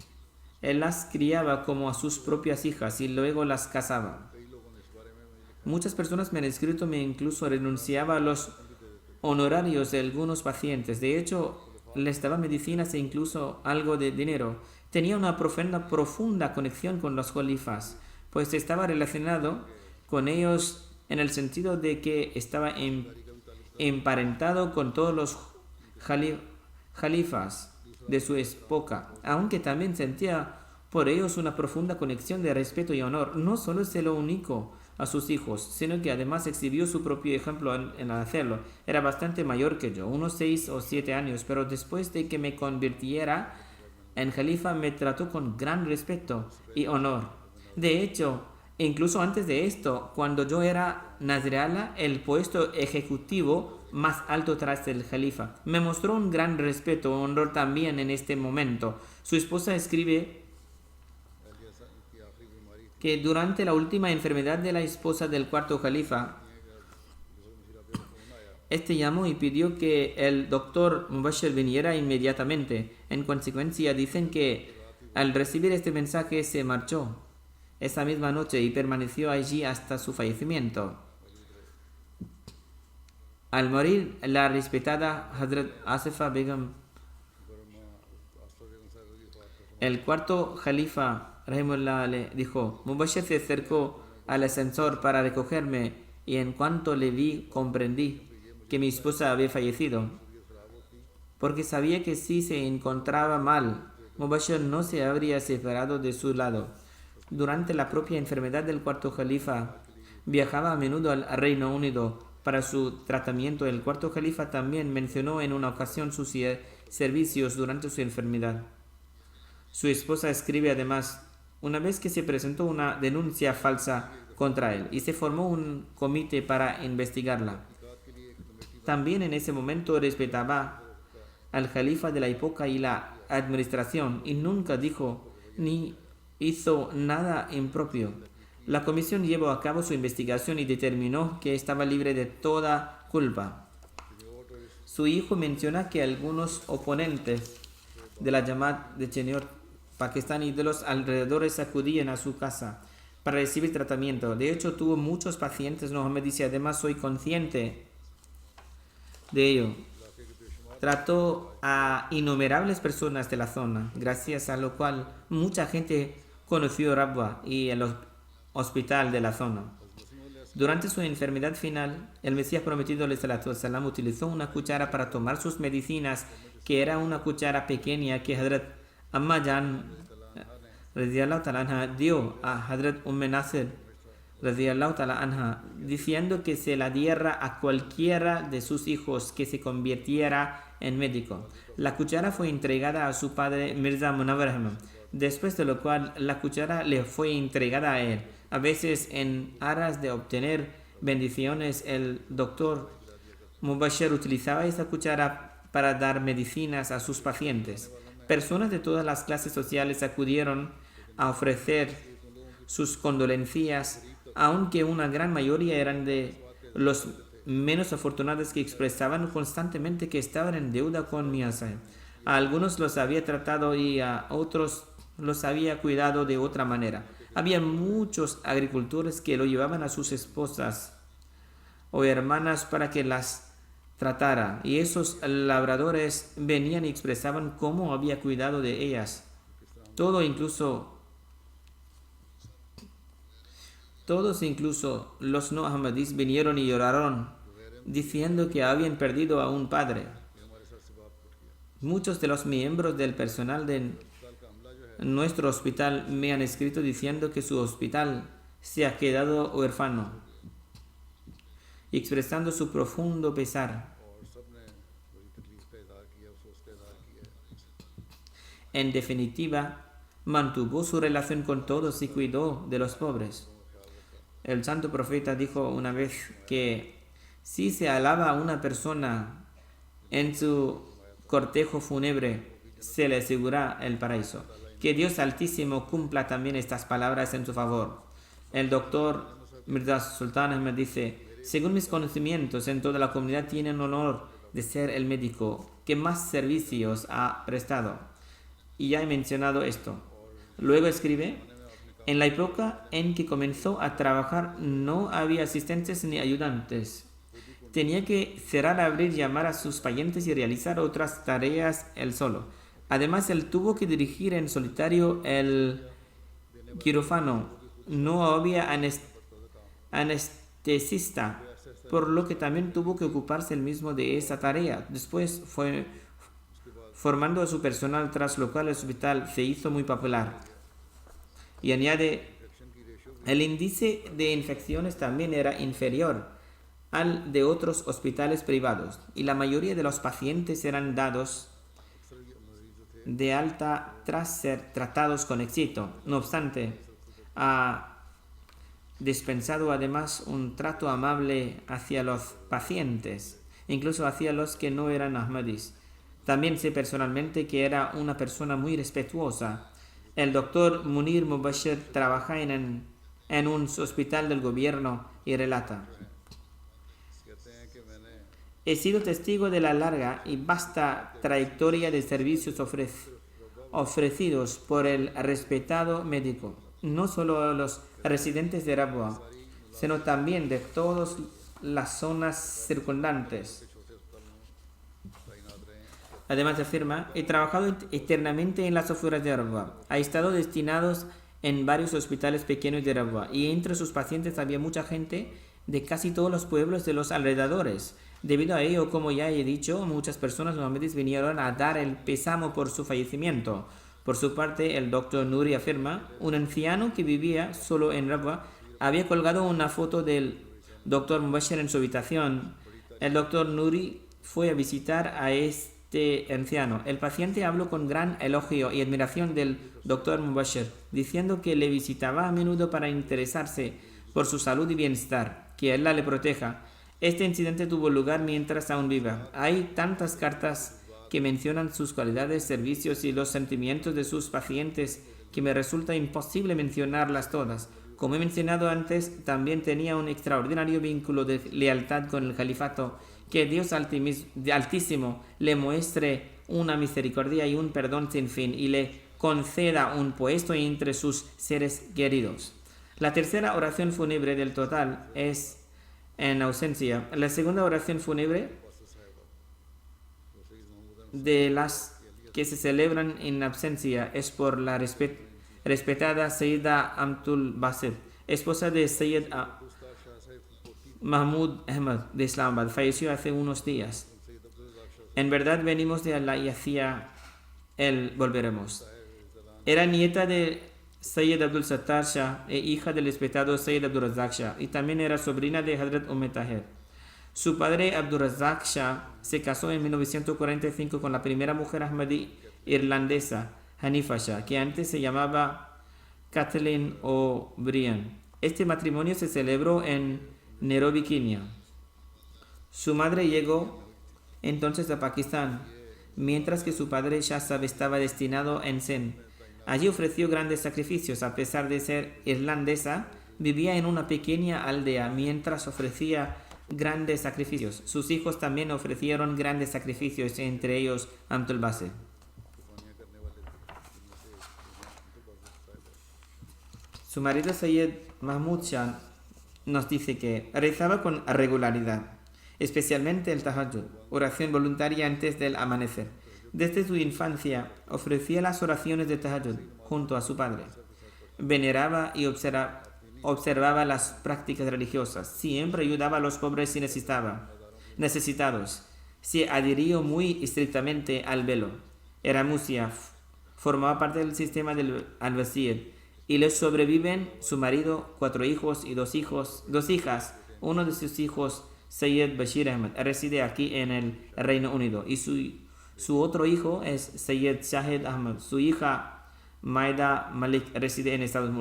Él las criaba como a sus propias hijas y luego las casaba. Muchas personas me han escrito que incluso renunciaba a los honorarios de algunos pacientes. De hecho, les daba medicinas e incluso algo de dinero. Tenía una profunda conexión con los califas, pues estaba relacionado con ellos en el sentido de que estaba emparentado con todos los califas de su época, aunque también sentía por ellos una profunda conexión de respeto y honor. No solo se lo único a sus hijos, sino que además exhibió su propio ejemplo en hacerlo. Era bastante mayor que yo, unos 6 o 7 años, pero después de que me convirtiera en califa me trató con gran respeto y honor. De hecho, incluso antes de esto, cuando yo era Nazrala, el puesto ejecutivo más alto tras el califa, me mostró un gran respeto y honor también en este momento. Su esposa escribe que durante la última enfermedad de la esposa del cuarto califa, este llamó y pidió que el doctor Mubashir viniera inmediatamente. En consecuencia, dicen que al recibir este mensaje se marchó esa misma noche y permaneció allí hasta su fallecimiento. Al morir, la respetada Hazrat Asifa Begum, el cuarto califa Rahimullah, le dijo: Mubashir se acercó al ascensor para recogerme y en cuanto le vi comprendí que mi esposa había fallecido, porque sabía que si se encontraba mal, Mubashir no se habría separado de su lado. Durante la propia enfermedad del cuarto califa, viajaba a menudo al Reino Unido para su tratamiento. El cuarto califa también mencionó en una ocasión sus servicios durante su enfermedad. Su esposa escribe además: una vez que se presentó una denuncia falsa contra él y se formó un comité para investigarla. También en ese momento respetaba al califa de la época y la administración y nunca dijo ni hizo nada impropio. La comisión llevó a cabo su investigación y determinó que estaba libre de toda culpa. Su hijo menciona que algunos oponentes de la Jamaat de Chenor Pakistán y de los alrededores acudían a su casa para recibir tratamiento. De hecho, tuvo muchos pacientes. Mohammed dice: además soy consciente de ello. Trató a innumerables personas de la zona, gracias a lo cual mucha gente conoció Rabwa y el hospital de la zona. Durante su enfermedad final, el Mesías prometido ﷺ utilizó una cuchara para tomar sus medicinas, que era una cuchara pequeña que Hazrat Amma Jan radiyallahu ta'ala anha dio a Hazrat Nasir radiyallahu ta'ala anha, diciendo que se la diera a cualquiera de sus hijos que se convirtiera en médico. La cuchara fue entregada a su padre Mirza Munawwar Ahmad, después de lo cual la cuchara le fue entregada a él. A veces, en aras de obtener bendiciones, el doctor Mubashir utilizaba esa cuchara para dar medicinas a sus pacientes. Personas de todas las clases sociales acudieron a ofrecer sus condolencias, aunque una gran mayoría eran de los menos afortunados que expresaban constantemente que estaban en deuda con Mia Sahib. A algunos los había tratado y a otros los había cuidado de otra manera. Había muchos agricultores que lo llevaban a sus esposas o hermanas para que las tratara, y esos labradores venían y expresaban cómo había cuidado de ellas. Todos, incluso los no ahmadís, vinieron y lloraron, diciendo que habían perdido a un padre. Muchos de los miembros del personal de nuestro hospital me han escrito diciendo que su hospital se ha quedado huérfano y expresando su profundo pesar. En definitiva, mantuvo su relación con todos y cuidó de los pobres. El santo profeta dijo una vez que si se alaba a una persona en su cortejo fúnebre, se le asegura el paraíso. Que Dios Altísimo cumpla también estas palabras en su favor. El doctor Mirza Sultan Ahmed dice: según mis conocimientos, en toda la comunidad tienen honor de ser el médico que más servicios ha prestado. Y ya he mencionado esto. Luego escribe, en la época en que comenzó a trabajar no había asistentes ni ayudantes. Tenía que cerrar, abrir, llamar a sus pacientes y realizar otras tareas él solo. Además, él tuvo que dirigir en solitario el quirófano. No había anestesista, por lo que también tuvo que ocuparse él mismo de esa tarea. Después fue formando a su personal, tras lo cual el hospital se hizo muy popular. Y añade, el índice de infecciones también era inferior al de otros hospitales privados y la mayoría de los pacientes eran dados de alta tras ser tratados con éxito. No obstante, ha dispensado además un trato amable hacia los pacientes, incluso hacia los que no eran ahmadis. También sé personalmente que era una persona muy respetuosa. El doctor Munir Mubashir trabaja en un hospital del gobierno y relata, he sido testigo de la larga y vasta trayectoria de servicios ofrecidos por el respetado médico, no solo a los residentes de Rabwa, sino también de todas las zonas circundantes. Además afirma, he trabajado eternamente en las afueras de Rabwa. Ha estado destinados en varios hospitales pequeños de Rabwa y entre sus pacientes había mucha gente de casi todos los pueblos de los alrededores. Debido a ello, como ya he dicho, muchas personas muhammadíes vinieron a dar el pésamo por su fallecimiento. Por su parte, el doctor Nuri afirma, un anciano que vivía solo en Rabwa había colgado una foto del doctor Mubashir en su habitación. El doctor Nuri fue a visitar a este anciano. El paciente habló con gran elogio y admiración del doctor Mubashir, diciendo que le visitaba a menudo para interesarse por su salud y bienestar, que Allah le proteja. Este incidente tuvo lugar mientras aún viva. Hay tantas cartas que mencionan sus cualidades, servicios y los sentimientos de sus pacientes que me resulta imposible mencionarlas todas. Como he mencionado antes, también tenía un extraordinario vínculo de lealtad con el califato. Que Dios Altísimo le muestre una misericordia y un perdón sin fin y le conceda un puesto entre sus seres queridos. La tercera oración fúnebre del total es en ausencia. La segunda oración fúnebre de las que se celebran en absencia es por la respetada Sayyida Amtul Basir, esposa de Sayyid Mahmud Ahmad de Islamabad. Falleció hace unos días. En verdad venimos de Allah y hacia Él volveremos. Era nieta de Sayyid Abdul Sattar Shah e hija del respetado Sayyid Abdul Razak Shah, y también era sobrina de Hazrat Tahir. Su padre Abdul Razak Shah se casó en 1945 con la primera mujer ahmadí irlandesa, Hanifa Shah, que antes se llamaba Kathleen O'Brien. Este matrimonio se celebró en Nairobi, Kenia. Su madre llegó entonces a Pakistán, mientras que su padre Shahzab estaba destinado en Sindh. Allí ofreció grandes sacrificios. A pesar de ser irlandesa, vivía en una pequeña aldea mientras ofrecía grandes sacrificios. Sus hijos también ofrecieron grandes sacrificios, entre ellos Amtul Basir. Su marido Sayyid Mahmud Shah nos dice que rezaba con regularidad, especialmente el tahajjud, oración voluntaria antes del amanecer. Desde su infancia ofrecía las oraciones de tahajjud junto a su padre. Veneraba y observaba las prácticas religiosas. Siempre ayudaba a los pobres y necesitados. Se adhirió muy estrictamente al velo. Era musia, formaba parte del sistema del al-Wazir y le sobreviven su marido, 4 hijos y 2 hijas. Uno de sus hijos, Sayyid Bashir Ahmad, reside aquí en el Reino Unido y su otro hijo es Sayyid Shahid Ahmad. Su hija Maida Malik reside en Estados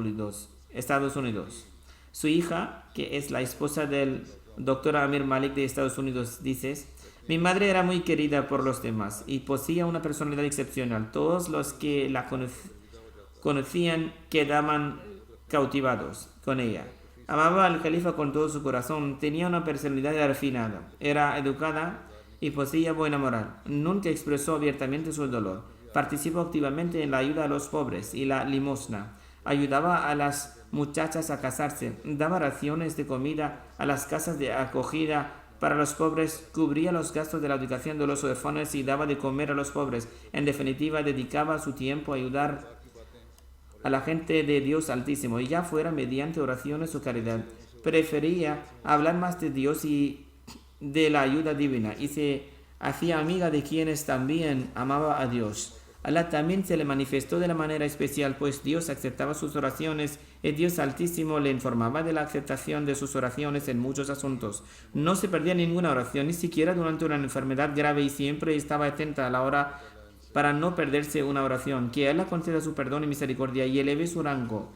Unidos. Su hija, que es la esposa del Dr. Amir Malik de Estados Unidos, dice: mi madre era muy querida por los demás y poseía una personalidad excepcional. Todos los que la conocían quedaban cautivados con ella. Amaba al califa con todo su corazón, tenía una personalidad refinada, era educada y poseía buena moral. Nunca expresó abiertamente su dolor. Participó activamente en la ayuda a los pobres y la limosna. Ayudaba a las muchachas a casarse, daba raciones de comida a las casas de acogida para los pobres, cubría los gastos de la educación de los huérfanos y daba de comer a los pobres. En definitiva, dedicaba su tiempo a ayudar a la gente de Dios Altísimo, y ya fuera mediante oraciones o caridad. Prefería hablar más de Dios y de la ayuda divina, y se hacía amiga de quienes también amaba a Dios. Allah también se le manifestó de la manera especial, pues Dios aceptaba sus oraciones y Dios Altísimo le informaba de la aceptación de sus oraciones en muchos asuntos. No se perdía ninguna oración, ni siquiera durante una enfermedad grave, y siempre estaba atenta a la hora para no perderse una oración. Que Allah conceda su perdón y misericordia y eleve su rango.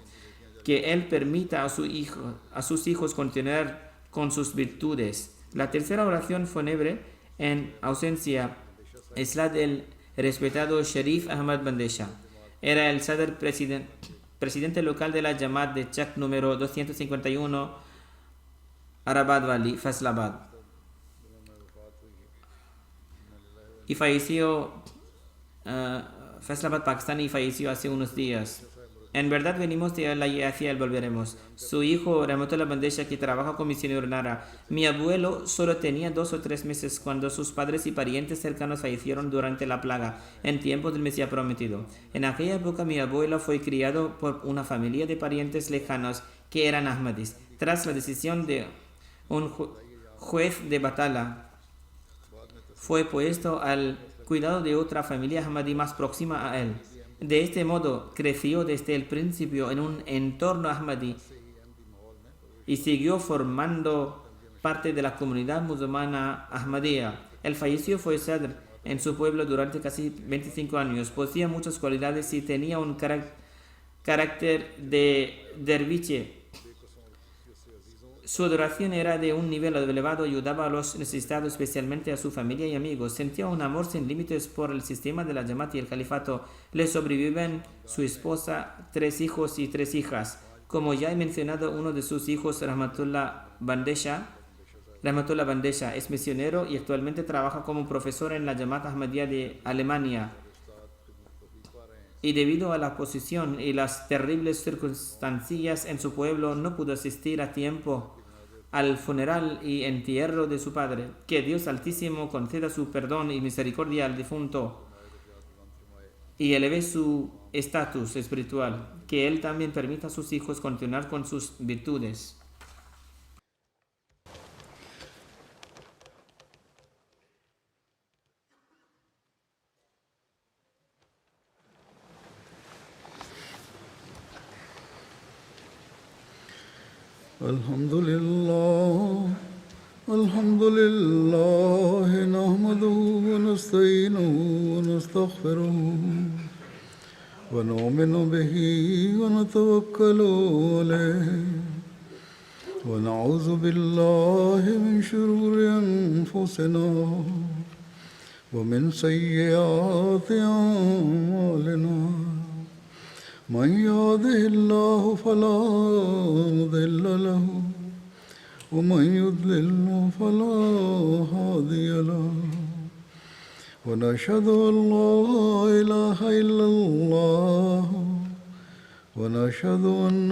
Que Él permita a sus hijos continuar con sus virtudes. La tercera oración fúnebre en ausencia es la del respetado Sharif Ahmad Bandesha. Era el Sadr presidente local de la Jamaat de Chak número 251, Arabad Valley, Faisalabad. Y falleció, Faisalabad, Pakistán, y falleció hace unos días. En verdad venimos de Allah y hacia Él volveremos. Su hijo, Rahmatullah Bandesha, que trabaja con misionero Nara. Mi abuelo solo tenía 2 o 3 meses cuando sus padres y parientes cercanos fallecieron durante la plaga, en tiempo del Mesías prometido. En aquella época mi abuelo fue criado por una familia de parientes lejanos que eran Ahmadis. Tras la decisión de un juez de Batala, fue puesto al cuidado de otra familia Ahmadi más próxima a él. De este modo, creció desde el principio en un entorno Ahmadi y siguió formando parte de la comunidad musulmana Ahmadiyya. El fallecido fue Sadr en su pueblo durante casi 25 años. Poseía muchas cualidades y tenía un carácter de derviche. Su adoración era de un nivel elevado, ayudaba a los necesitados, especialmente a su familia y amigos. Sentía un amor sin límites por el sistema de la Jamaat y el califato. Le sobreviven su esposa, 3 hijos y 3 hijas. Como ya he mencionado, uno de sus hijos, Rahmatullah Bandesha, es misionero y actualmente trabaja como profesor en la Jamaat Ahmadiyya de Alemania. Y debido a la posición y las terribles circunstancias en su pueblo, no pudo asistir a tiempo al funeral y entierro de su padre. Que Dios Altísimo conceda su perdón y misericordia al difunto y eleve su estatus espiritual. Que Él también permita a sus hijos continuar con sus virtudes. الحمد لله نحمده ونستعينه ونستغفره ونؤمن به ونتوكل عليه ونعوذ بالله من شرور أنفسنا ومن سيئات أعمالنا من يهده الله فلا مضل له ومن يضلل فلا هادي له ونشهد أن لا إله إلا الله ونشهد أن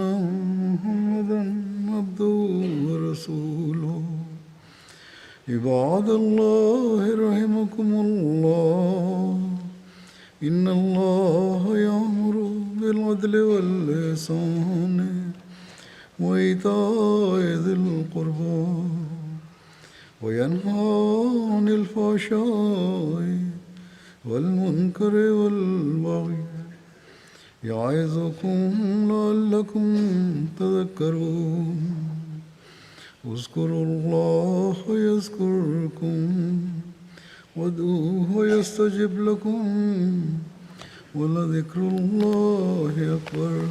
محمدا عبده ورسوله عباد الله رحمكم الله إن الله يأمر بالعدل والإحسان وإيتاء ذي القربى وينهى عن الفحشاء والمنكر والبغي يعظكم لعلكم تذكرون اذكروا الله يذكركم وادعوه يستجب لكم ولذكر الله أكبر